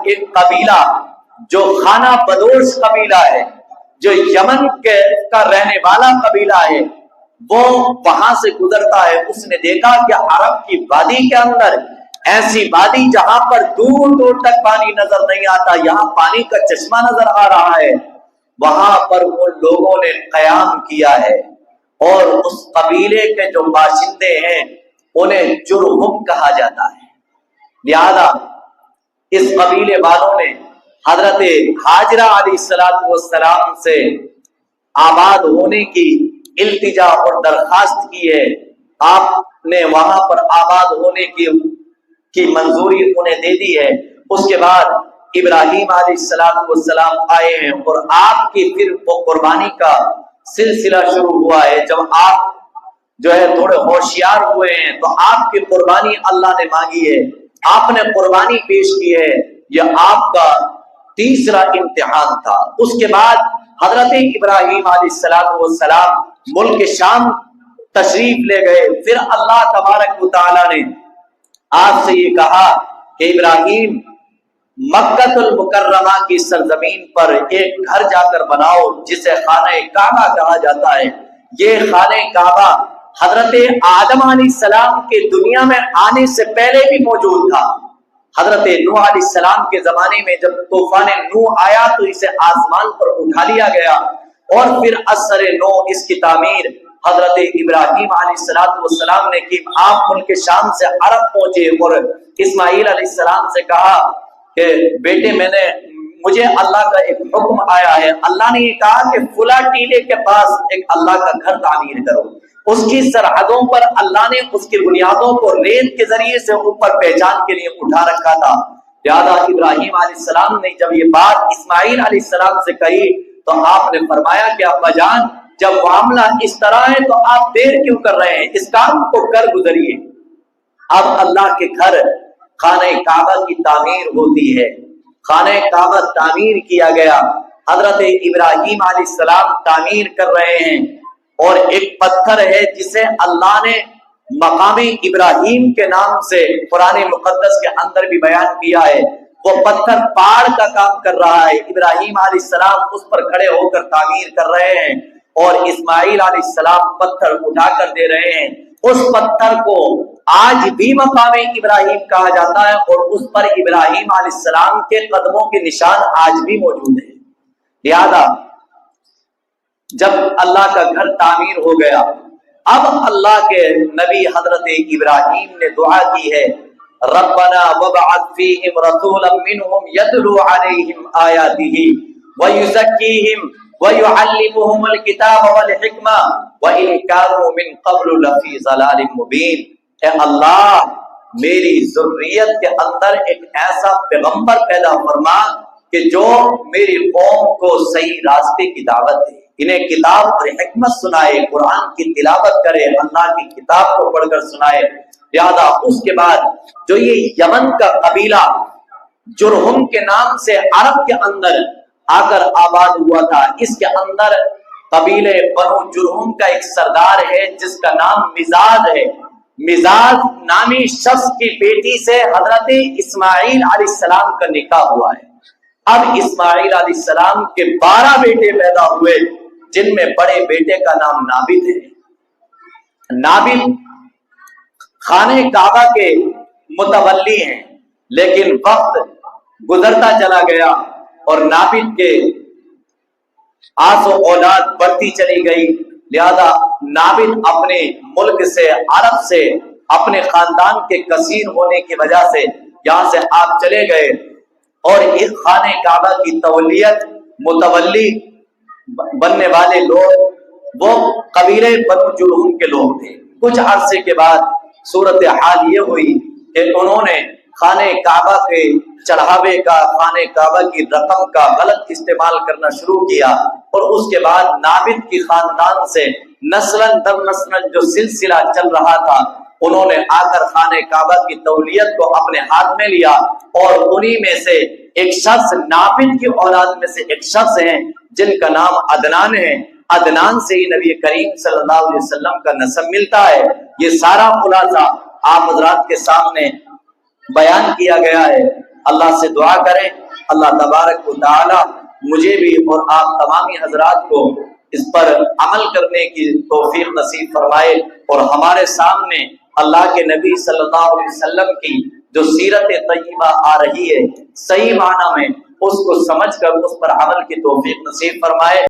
ایک قبیلہ جو خانہ بدوش قبیلہ ہے، جو یمن کا رہنے والا قبیلہ ہے، وہ وہاں سے گزرتا ہے. اس نے دیکھا کہ عرب کی وادی کے اندر ایسی وادی جہاں پر دور دور تک پانی نظر نہیں آتا، یہاں پانی کا چشمہ نظر آ رہا ہے، وہاں پر ان لوگوں نے قیام کیا ہے. اور اس قبیلے کے جو باشندے ہیں انہیں جرہم کہا جاتا ہے. لہذا اس قبیلے والوں نے حضرت ہاجرہ علیہ السلام سے آباد ہونے کی التجا اور درخواست کی ہے. آپ نے وہاں پر آباد ہونے کی منظوری انہیں دے دی ہے. اس کے بعد ابراہیم علیہ السلام آئے ہیں اور آپ کی پھر وہ قربانی کا سلسلہ شروع ہوا ہے. جب آپ جو ہے تھوڑے ہوشیار ہوئے ہیں تو آپ کی قربانی اللہ نے مانگی ہے، آپ نے قربانی پیش کی ہے. یہ آپ کا تیسرا امتحان تھا. اس کے بعد حضرت ابراہیم علیہ السلام ملک شام تشریف لے گئے. پھر اللہ تبارک و تعالی نے آپ سے یہ کہا کہ ابراہیم مکہ المکرمہ کی سرزمین پر ایک گھر جا کر بناؤ جسے خانہ کعبہ کہا جاتا ہے. یہ خانہ کعبہ حضرت آدم علیہ السلام کے دنیا میں آنے سے پہلے بھی موجود تھا. حضرت نوح علیہ السلام کے زمانے میں جب طوفان نوح آیا تو اسے آسمان پر اٹھا لیا گیا اور پھر اثر نو اس کی تعمیر حضرت ابراہیم علیہ السلام نے کی. آپ ملک شام سے عرب پہنچے اور اسماعیل علیہ السلام سے کہا کہ بیٹے مجھے اللہ کا ایک حکم آیا ہے. اللہ نے یہ کہا کہ فلاں ٹیلے کے پاس ایک اللہ کا گھر تعمیر کرو. اس کی سرحدوں پر اللہ نے اس کی بنیادوں کو ریت کے ذریعے سے اوپر پہچان کے لیے اٹھا رکھا تھا. لہذا ابراہیم علیہ السلام نے جب یہ بات اسماعیل علیہ السلام سے کہی تو آپ نے فرمایا کہ ابا جان جب معاملہ اس طرح ہے تو آپ دیر کیوں کر رہے ہیں، اس کام کو کر گزریے. اب اللہ کے گھر خانہ کعبہ کی تعمیر ہوتی ہے. خانہ کعبہ تعمیر کیا گیا. حضرت ابراہیم علیہ السلام تعمیر کر رہے ہیں اور ایک پتھر ہے جسے اللہ نے مقام ابراہیم کے نام سے قرآن مقدس کے اندر بھی بیان کیا ہے. وہ پتھر پہاڑ کا کام کر رہا ہے. ابراہیم علیہ السلام اس پر کھڑے ہو کر تعمیر کر رہے ہیں اور اسماعیل علیہ السلام پتھر اٹھا کر دے رہے ہیں. اس پتھر کو آج بھی مقام ابراہیم کہا جاتا ہے اور اس پر ابراہیم علیہ السلام کے قدموں کے نشان آج بھی موجود ہیں. لہذا جب اللہ کا گھر تعمیر ہو گیا اب اللہ کے نبی حضرت ابراہیم نے دعا کی ہے ربنا وابعث فیہم رسولا منہم یتلو علیہم آیاتہ ویزکیہم وَيُعَلِّمُهُمُ الْكِتَابَ وَالْحِكْمَةَ وَإِنْ كَانُوا مِنْ قَبْلُ لَفِي ضَلَالٍ مُبِينٍ. اے اللہ میری ذریت کے اندر ایک ایسا پیغمبر پیدا فرما کہ جو میری قوم کو صحیح راستے کی دعوت دے، انہیں کتاب اور حکمت سنائے، قرآن کی تلاوت کرے، اللہ کی کتاب کو پڑھ کر سنائے. لہذا اس کے بعد جو یہ یمن کا قبیلہ جرہم کے نام سے عرب کے اندر آ کر آباد ہوا تھا، اس کے اندر قبیلے بنو جرہم کا ایک سردار ہے جس کا نام مزاج ہے. مزاج نامی شخص کی بیٹی سے حضرت اسماعیل علیہ السلام کا نکاح ہوا ہے. اب اسماعیل علیہ السلام کے 12 بیٹے پیدا ہوئے جن میں بڑے بیٹے کا نام نابل ہے. نابل خانہ کعبہ کے متولی ہیں لیکن وقت گزرتا چلا گیا اور نابل کے آس و اولاد بڑھتی چلی گئی. لہذا نابل اپنے ملک سے عرب سے اپنے خاندان کے کثیر ہونے کی وجہ سے یہاں سے آپ چلے گئے اور اس خانہ کعبہ کی متولی بننے والے لوگ وہ قبیلے بنو جرہم کے لوگ تھے. کچھ عرصے کے بعد صورتحال یہ ہوئی کہ انہوں نے خانہ کعبہ کے چڑھاوے کا، خانہ کعبہ کی رقم کا غلط استعمال کرنا شروع کیا اور اس کے بعد نابل کی خاندان سے نسلاً در نسلاً جو سلسلہ چل رہا تھا انہوں نے آ کر خانہ کعبہ کی تولیت کو اپنے ہاتھ میں لیا اور انہی میں سے ایک شخص نابل کی اولاد میں سے ایک شخص ہیں جن کا نام عدنان ہے. عدنان سے ہی نبی کریم صلی اللہ علیہ وسلم کا نسب ملتا ہے. یہ سارا خلاصہ آپ حضرات کے سامنے بیان کیا گیا ہے. اللہ سے دعا کریں اللہ تبارک و تعالی مجھے بھی اور آپ تمامی حضرات کو اس پر عمل کرنے کی توفیق نصیب فرمائے، اور ہمارے سامنے اللہ کے نبی صلی اللہ علیہ وسلم کی جو سیرت طیبہ آ رہی ہے صحیح معنی میں اس کو سمجھ کر اس پر عمل کی توفیق نصیب فرمائے۔